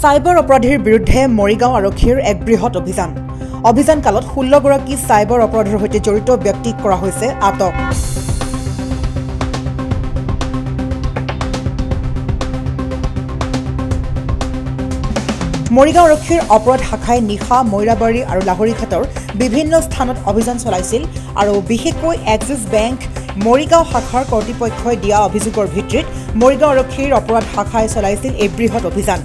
Cyber অপৰাধীৰ বিৰুদ্ধে মৰিগাঁও আৰক্ষীৰ এক বৃহৎ অভিযান কালত 16 গৰাকী সাইবাৰ অপৰাধৰ সৈতে জড়িত ব্যক্তিক কৰা হৈছে আটক। মৰিগাঁও আৰক্ষীৰ অপৰাধ শাখাই নিশা মৈৰাবাৰী আৰু লাহৰীঘাটৰ বিভিন্ন স্থানত অভিযান চলাইছিল আৰু বিশেষকৈ এক্সিছ বেংক মৰিগাঁও শাখাৰ কৰ্তৃপক্ষই দিয়া অভিযোগৰ ভিত্তিত মৰিগাঁও আৰক্ষীৰ অপৰাধ শাখাই চলাইছিল এই বৃহৎ অভিযান।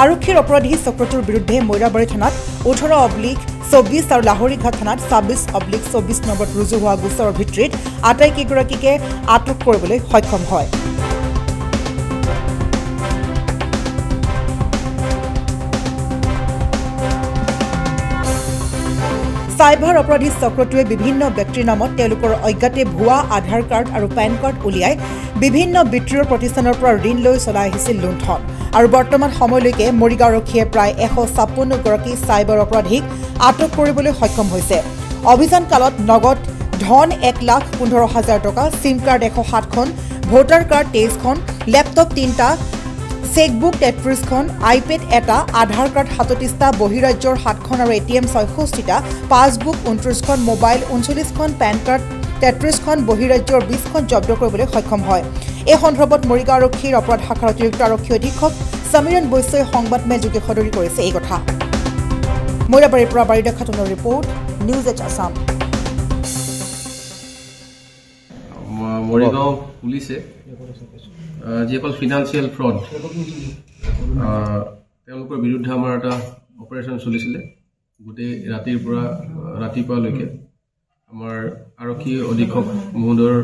আৰক্ষীৰ অপৰাধী চক্ৰটোৰ বিৰুদ্ধে মৈৰাবাৰী থানাত 18/24 আৰু লাহৰীঘাট থানাত 26/24 নম্বৰত ৰুজু হোৱা গোচৰৰ ভিত্তিত আটাইকেইগৰাকীকে আটক কৰিবলৈ সক্ষম হয়। সাইবাৰ অপৰাধী চক্ৰটোৱে বিভিন্ন ব্যক্তিৰ নামত তেওঁলোকৰ অজ্ঞাতে ভুৱা আধাৰ কাৰ্ড আৰু পেন কাৰ্ড উলিয়াই বিভিন্ন বিত্তীয় প্ৰতিষ্ঠানৰ পৰা ঋণ লৈ চলাই আহিছিল লুণ্ঠন। আৰু বৰ্তমান সময়লৈকে মৰিগাঁও আৰক্ষীয়ে প্ৰায় 156 গৰাকী সাইবাৰ অপৰাধীক আটক কৰিবলৈ সক্ষম হৈছে। অভিযান কালত নগদ ধন 1,15,000 টকা, চিম কাৰ্ড 107খন, ভোটাৰ কাৰ্ড 23খন, লেপটপ 3টা, চেকবুক 33খন, আইপেড 1টা, আধাৰ কাৰ্ড 37টা, বহিৰাজ্যৰ 7খন আৰু এটিএম 66টা, পাছবুক 29খন, মোবাইল 39খন, পেন কাৰ্ড 33খন, বহিৰাজ্যৰ 20খন জব্দ কৰিবলৈ সক্ষম হয়। এই সন্দৰ্ভত মৰিগাঁও আৰক্ষীৰ অপৰাধ শাখাৰ অতিৰিক্ত আৰক্ষী অধীক্ষক সমীৰণ বৈশ্যই সংবাদমেলযোগে সদৰি কৰিছে এই কথা। মৈৰাবাৰীৰ পৰা বাৰিদা খাতুনৰ report, news H Assam. Morigaon পুলিচে যিসকল ফিনান্সিয়েল ফ্ৰড তেওঁলোকৰ বিৰুদ্ধে আমাৰ এটা অপাৰেশ্যন চলিছিলে। গোটেই ৰাতিৰ পৰা ৰাতিপুৱালৈকে আমাৰ আৰক্ষী অধীক্ষক মহোদয়ৰ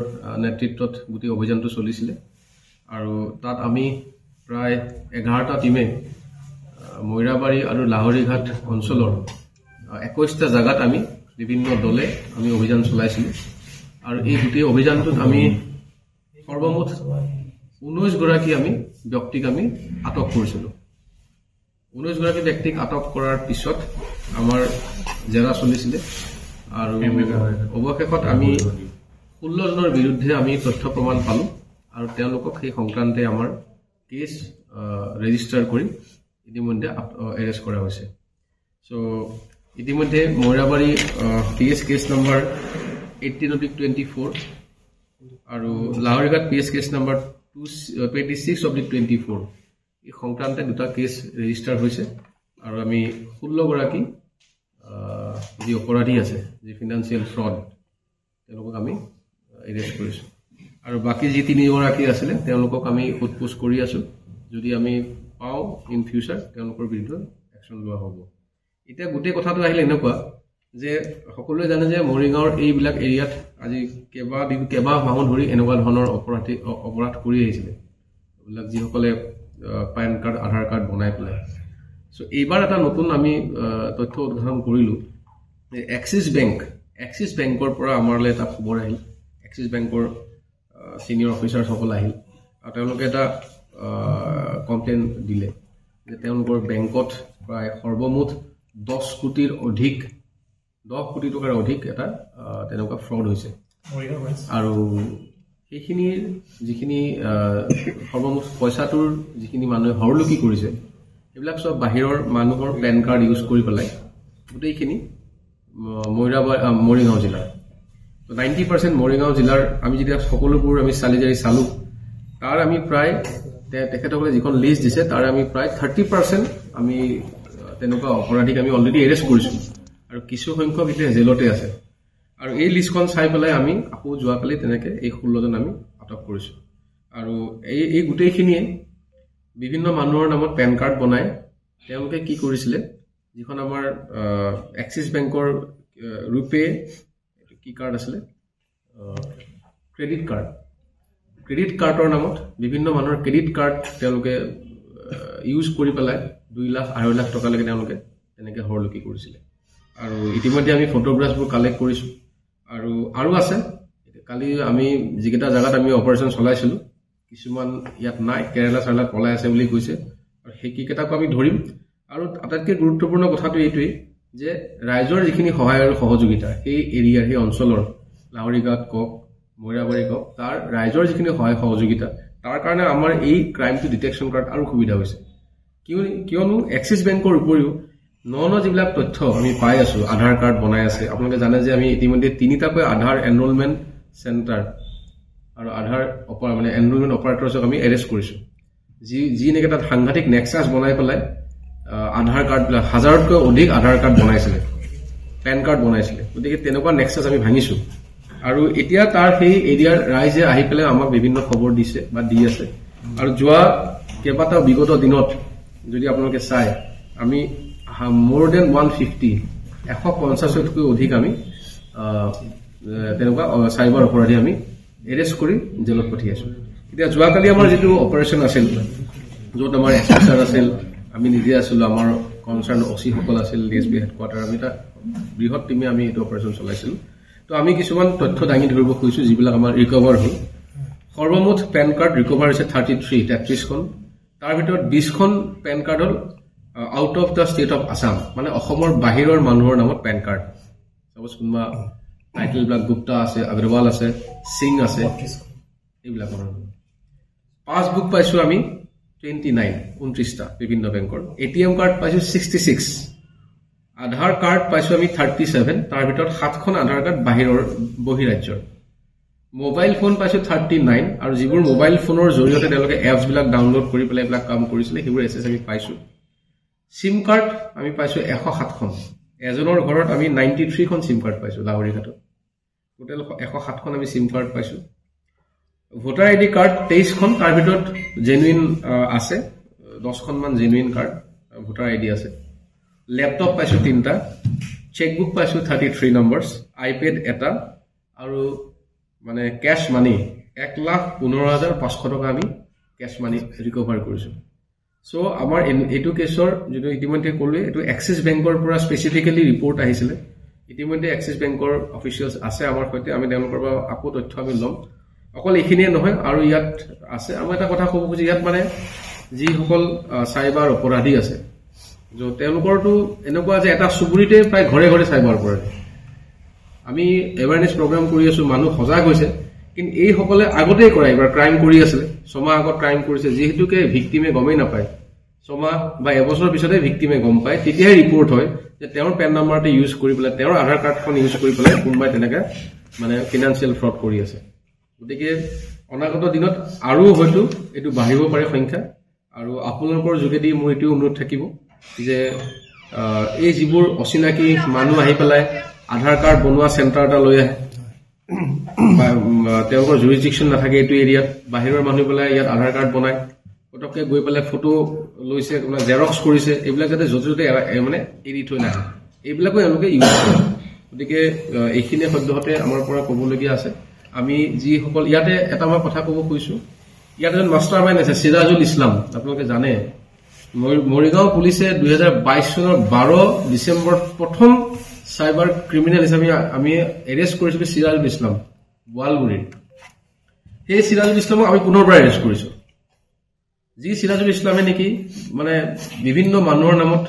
নেতৃত্বত গোটেই অভিযানটো চলিছিলে আৰু তাত আমি প্ৰায় 11টা টিমে মৈৰাবাৰী আৰু লাহৰীঘাট অঞ্চলৰ 21টা জাগাত আমি বিভিন্ন দলে আমি অভিযান চলাইছিলোঁ আৰু এই গোটেই অভিযানটোত আমি সৰ্বমুঠ 19 গৰাকী আমি ব্যক্তিক আমি আটক কৰিছিলোঁ। 19 গৰাকী ব্যক্তিক আটক কৰাৰ পিছত আমাৰ জেৰা চলিছিলে আৰু অৱশেষত আমি 16 জনৰ বিৰুদ্ধে আমি তথ্য প্ৰমাণ পালোঁ আৰু তেওঁলোকক সেই সংক্ৰান্তে আমাৰ কেছ ৰেজিষ্টাৰ কৰি ইতিমধ্যে এৰেষ্ট কৰা হৈছে। চ' ইতিমধ্যে মৈৰাবাৰী কেছ নম্বৰ 18/24 আৰু লাহৰীঘাট কেছ নম্বৰ 26/24 এই সংক্ৰান্তে দুটা কেছ ৰেজিষ্টাৰ হৈছে আৰু আমি 16 গৰাকী যি অপৰাধী আছে, যি ফিনান্সিয়েল ফ্ৰড, তেওঁলোকক আমি এৰেষ্ট কৰিছোঁ আৰু বাকী যি 3 গৰাকী আছিলে তেওঁলোকক আমি সোধপোছ কৰি আছোঁ। যদি আমি পাওঁ ইন ফিউচাৰ তেওঁলোকৰ বিৰুদ্ধে একশ্যন লোৱা হ'ব। এতিয়া গোটেই কথাটো আহিলে এনেকুৱা যে সকলোৱে জানে যে মৰিগাঁৱৰ এইবিলাক এৰিয়াত আজি কেইবা মাহ ধৰি এনেকুৱা ধৰণৰ অপৰাধ কৰি আহিছিলে, এইবিলাক যিসকলে পেন কাৰ্ড আধাৰ কাৰ্ড বনাই পেলাই। চ' এইবাৰ এটা নতুন আমি তথ্য উদ্ঘাটন কৰিলোঁ যে এক্সিছ বেংকৰ পৰা আমালৈ এটা খবৰ আহিল। এক্সিছ বেংকৰ ছিনিয়ৰ অফিচাৰসকল আহিল আৰু তেওঁলোকে এটা কমপ্লেইন দিলে যে তেওঁলোকৰ বেংকত প্ৰায় সৰ্বমুঠ 10 কোটি টকাৰ অধিক এটা তেনেকুৱা ফ্ৰড হৈছে আৰু সেইখিনিৰ যিখিনি সৰ্বমুঠ পইচাটোৰ যিখিনি মানুহে হৰলুকি কৰিছে সেইবিলাক চব বাহিৰৰ মানুহৰ পেন কাৰ্ড ইউজ কৰি পেলাই গোটেইখিনি মৰিগাঁও জিলাৰ 90% মৰিগাঁও জিলাৰ আমি যেতিয়া সকলোবোৰ আমি চালোঁ তাৰ আমি প্ৰায় তেখেতসকলে যিখন লিষ্ট দিছে তাৰ আমি প্ৰায় 30% আমি তেনেকুৱা অপৰাধীক আমি অলৰেডি এৰেষ্ট কৰিছোঁ আৰু কিছু সংখ্যক এতিয়া জেলতে আছে আৰু এই লিষ্টখন চাই পেলাই আমি আকৌ যোৱাকালি তেনেকৈ এই 16 জন আমি আটক কৰিছোঁ আৰু এই গোটেইখিনিয়ে বিভিন্ন মানুহৰ নামত পেন কাৰ্ড বনাই তেওঁলোকে কি কৰিছিলে, যিখন আমাৰ এক্সিছ বেংকৰ ৰূপে কি কাৰ্ড আছিলে, ক্ৰেডিট কাৰ্ডৰ নামত বিভিন্ন মানুহৰ ক্ৰেডিট কাৰ্ড তেওঁলোকে ইউজ কৰি পেলাই 2 লাখ 2.5 লাখ টকালৈকে তেওঁলোকে তেনেকৈ হৰলুকি কৰিছিলে আৰু ইতিমধ্যে আমি ফটোগ্ৰাফবোৰ কালেক্ট কৰিছোঁ আৰু আছে। কালি আমি যিকেইটা জাগাত আমি অপাৰেশ্যন চলাইছিলোঁ কিছুমান ইয়াত নাই, কেৰেলা পলাই আছে বুলি কৈছে আৰু সেইকেইটাকো আমি ধৰিম আৰু আটাইতকৈ গুৰুত্বপূৰ্ণ কথাটো এইটোৱেই যে ৰাইজৰ যিখিনি সহায় আৰু সহযোগিতা সেই এৰিয়াৰ সেই অঞ্চলৰ লাহৰীঘাট কওক মৈৰাবাৰী কওক তাৰ ৰাইজৰ যিখিনি সহায় সহযোগিতা তাৰ কাৰণে আমাৰ এই ক্ৰাইমটো ডিটেকশ্যন কৰাত আৰু সুবিধা হৈছে কিয়নো এক্সিছ বেংকৰ উপৰিও ন যিবিলাক তথ্য আমি পাই আছো আধাৰ কাৰ্ড বনাই আছে আপোনালোকে জানে যে আমি ইতিমধ্যে 3টাকৈ আধাৰ এনৰোলমেণ্ট চেণ্টাৰ আৰু আধাৰ মানে এনৰোলমেণ্ট অপাৰেটৰ্ছক আমি এৰেষ্ট কৰিছো যি নেকি তাত সাংঘাতিক নেক্সাছ বনাই পেলাই আধাৰ কাৰ্ডবিলাক হাজাৰতকৈ অধিক আধাৰ কাৰ্ড বনাইছিলে পেন কাৰ্ড বনাইছিলে গতিকে তেনেকুৱা নেক্সাছ আমি ভাঙিছো আৰু এতিয়া তাৰ সেই এৰিয়াৰ ৰাইজে আহি পেলাই আমাক বিভিন্ন খবৰ দিছে বা দি আছে আৰু যোৱা কেইবাটাও বিগত দিনত যদি আপোনালোকে চাই আমি more than 150তকৈ অধিক আমি তেনেকুৱা চাইবাৰ অপৰাধী আমি এৰেষ্ট কৰি জেলত পঠিয়াইছো এতিয়া যোৱাকালি আমাৰ যিটো অপাৰেশ্যন আছিল য'ত আমাৰ এক্সপেচাৰ আছিল আমি নিজে আছিলো আমাৰ কনচাৰ্ণ অচি সকল আছিল ডিএছপি হেডকোৱাৰ্টাৰ আমি এটা বৃহৎ টিমে আমি এইটো অপাৰেশ্যন চলাইছিলো তো আমি কিছুমান তথ্য দাঙি ধৰিব খুজিছো যিবিলাক আমাৰ ৰিকভাৰ হ'ল সৰ্বমুঠ পেন কাৰ্ড ৰিকভাৰ হৈছে 33খন তাৰ ভিতৰত 20খন পেন কাৰ্ড হ'ল out of the state of Assam মানে অসমৰ বাহিৰৰ মানুহৰ নামত পেন কাৰ্ড সাপোজ কোনোবা টাইটেলবিলাক গুপ্তা আছে আগৰৱাল আছে সিং আছে এইবিলাকৰ পাছবুক পাইছো আমি 29টা বিভিন্ন বেংকৰ এটিএম কাৰ্ড পাইছো 66 আধাৰ কাৰ্ড পাইছো আমি 37 তাৰ ভিতৰত 7খন আধাৰ কাৰ্ড বাহিৰৰ বহিৰাজ্যৰ মোবাইল ফোন পাইছো 39 আৰু যিবোৰ মোবাইল ফোনৰ জৰিয়তে তেওঁলোকে এপছ বিলাক ডাউনলোড কৰি পেলাই এইবিলাক কাম কৰিছিলে সেইবোৰ এছএছ আমি পাইছো সিম কাৰ্ড আমি পাইছো 107খন এজনৰ ঘৰত আমি 93খন সিম কাৰ্ড পাইছো লাহৰীঘাটত টোটেল 107খন আমি সিম কাৰ্ড পাইছো ভোটাৰ আইডি কাৰ্ড 23খন তাৰ ভিতৰত জেনুইন আছে 10খন মান জেনুইন কাৰ্ড ভোটাৰ আইডি আছে ল্যাপটপ পাইছো 3টা চেকবুক পাইছো 33 নম্বৰছ আইপ্যাড এটা আৰু মানে ক্যাশ মানি 1,15,500 টকা আমি ক্যাশ মানি ৰিকভাৰ কৰিছো সো আমাৰ এটো কেছৰ যেটো ইতিমধ্যে ক'লে এটো এক্সিছ বেংকৰ পৰা স্পেসিফিক্যালি ৰিপৰ্ট আহিছিলে ইতিমধ্যে এক্সিছ বেংকৰ অফিচিয়েলস আছে আমাৰ সৈতে আমি তেওঁলোকৰ পৰা আকৌ তথ্য আমি লম অকল এখিনিয়ে নহয় আৰু ইয়াত আছে আমি এটা কথা ক'ব খুজি ইয়াত মানে যি সকল সাইবাৰ অপৰাধী আছে যে তেওঁলোকৰটো এনেকুৱা যে এটা সুবুৰিতে প্ৰায় ঘৰে ঘৰে সাইবাৰ অপৰাধী আমি এৱাৰনেস প্ৰগ্ৰাম কৰি আছো মানুহ সজাগ হৈছে কিন্তু এই সকলে আগতে কৰা এবাৰ ক্ৰাইম কৰি আছিল সমা আগত ক্ৰাইম কৰিছে যেহেতুকে ভিকটিমে গমেই নাপায় সমা বা এবছৰ পিছতে ভিকটিমে গম পায় তেতিয়াহে ৰিপৰ্ট হয় যে তেওঁৰ পেন নাম্বাৰটো ইউজ কৰি পেলাই তেওঁৰ আধাৰ কাৰ্ডখন ইউজ কৰি পেলাই কোনবাই তেনেকা মানে ফিনান্সিয়েল ফ্ৰড কৰি আছে গতিকে অনাগত দিনত আৰু হয়তো এটো বাঢ়িব পাৰে সংখ্যা আৰু আপোনালোকৰ যোগেদি মোৰ এটো অনুৰোধ থাকিব যে এই যিবোৰ অচিনাকি মানুহ আহি পেলাই আধাৰ কাৰ্ড বনোৱা চেণ্টাৰ এটা লৈ আহে তেওঁলোকৰ জুৰিডিকশ্যন নাথাকে এইটো এৰিয়াত বাহিৰৰ মানুহ পেলাই ইয়াত আধাৰ কাৰ্ড বনায় পটককে গৈ পেলাই ফটো লৈছে মানে জেৰক্স কৰিছে এইবিলাক যাতে য'তে মানে এৰি থৈ নাহে এইবিলাকো এওঁলোকে ইউজ কৰে গতিকে এইখিনি সদ্যহতে আমাৰ পৰা ক'বলগীয়া আছে আমি যিসকল ইয়াতে এটা মই কথা ক'ব খুজিছো ইয়াত এজন মাষ্টাৰ মাইণ্ড আছে সিৰাজুল ইছলাম আপোনালোকে জানে মৰিগাঁও পুলিচে 2022 চনৰ 12 ডিচেম্বৰত প্ৰথম সাইবাৰ ক্ৰিমিনেল হিচাপে আমি এৰেষ্ট কৰিছিলো সিৰাজুল ইছলাম ৱালগুৰিৰ সেই সিৰাজুল ইছলামক আমি পুনৰবাৰ এৰেষ্ট কৰিছো যি সিৰাজুল ইছলামে নেকি মানে বিভিন্ন মানুহৰ নামত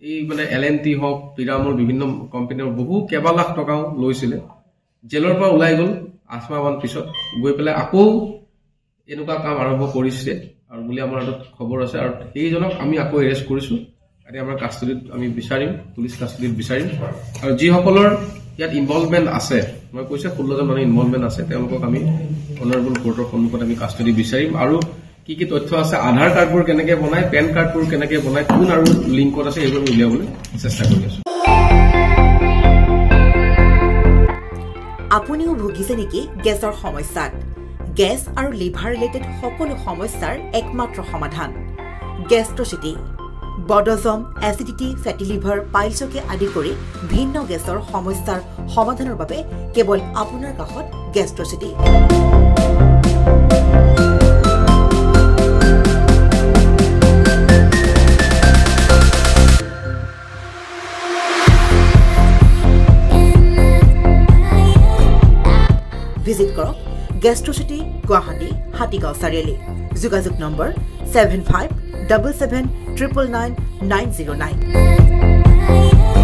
এই মানে এলএনটি হক পিৰামল বিভিন্ন কোম্পানীৰ বহু কেবা লাখ টকাও লৈছিলে জেলৰ পৰা ওলাই গ'ল আছমাবান পিছত গৈ পেলাই আকৌ এনেকুৱা কাম আৰম্ভ কৰিছে আৰু বুলি আমাৰ হাতত খবৰ আছে আৰু এইজনক আমি আকৌ এৰেষ্ট কৰিছো এতিয়া আমাৰ কাষ্টডিত আমি বিচাৰিম পুলিচ কাষ্টডিত বিচাৰিম আৰু যিসকলৰ ইয়াত ইনভলভমেন্ট আছে মই কৈছে 16জন মানুহ ইনভলভমেন্ট আছে তেওঁলোকক আমি অনাৰেবল কোৰ্টৰ সন্মুখত আমি কাষ্টডি বিচাৰিম আৰু কি কি তথ্য আছে আধাৰ কাৰ্ডবোৰ কেনেকৈ বনায় পেন কাৰ্ডবোৰ কেনেকৈ বনায় কোন আৰু লিংকত আছে এইবোৰ উলিয়াবলৈ চেষ্টা কৰি আছো আপুনিও ভুগিছে নেকি গেছৰ সমস্যাত গেছ আৰু লিভাৰ ৰিলেটেড সকলো সমস্যাৰ একমাত্ৰ সমাধান গেষ্ট্ৰচিটি বডজম এচিডিটি ফেটি লিভাৰ পাইলছকে আদি কৰি ভিন্ন গেছৰ সমস্যাৰ সমাধানৰ বাবে কেৱল আপোনাৰ কাষত গেষ্ট্ৰচিটি ভিজিট কৰক গেষ্ট্ৰচিটি গুৱাহাটী হাতীগাঁও চাৰিআলি যোগাযোগ নম্বৰ 7577999909